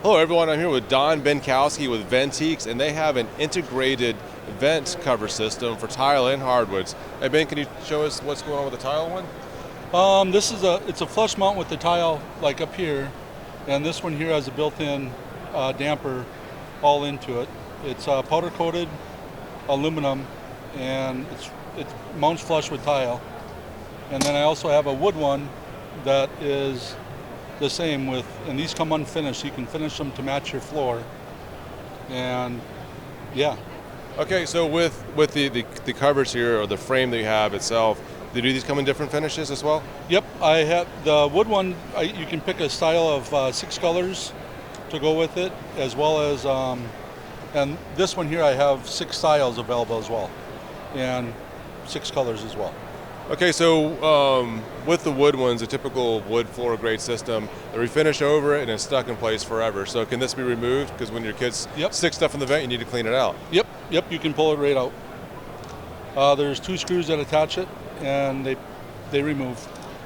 Hello everyone, I'm here with Don Benkowski with Ventiques, and they have an integrated vent cover system for tile and hardwoods. Hey Ben, can you show us what's going on with the tile one? It's a flush mount with the tile like up here, and this one here has a built-in damper all into it. It's powder coated aluminum, and it mounts flush with tile. And then I also have a wood one that is the same with, and these come unfinished. You can finish them to match your floor. And yeah. Okay, so with the covers here, or the frame that you have itself, do these come in different finishes as well? Yep, I have the wood one. You can pick a style of 6 colors to go with it, as well as, and this one here I have 6 styles available as well, and 6 colors as well. Okay, so with the wood ones, a typical wood floor grade system, they refinish over it and it's stuck in place forever. So can this be removed? Because when your kids stick stuff in the vent, you need to clean it out. Yep, you can pull it right out. There's 2 screws that attach it, and they remove.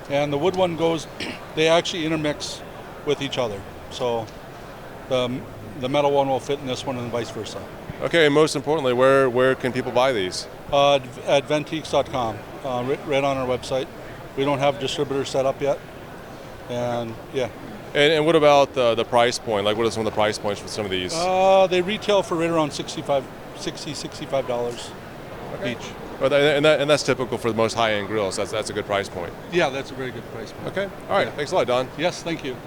And the wood one goes, they actually intermix with each other. So the metal one will fit in this one and vice versa. Okay, and most importantly, where can people buy these? At Ventiques.com, right on our website. We don't have a distributor set up yet, and yeah. And what about the price point? Like, what are some of the price points for some of these? They retail for right around $65 each. But and that's typical for the most high-end grills. That's a good price point. Yeah, that's a very good price point. Okay, all right. Yeah. Thanks a lot, Don. Yes, thank you.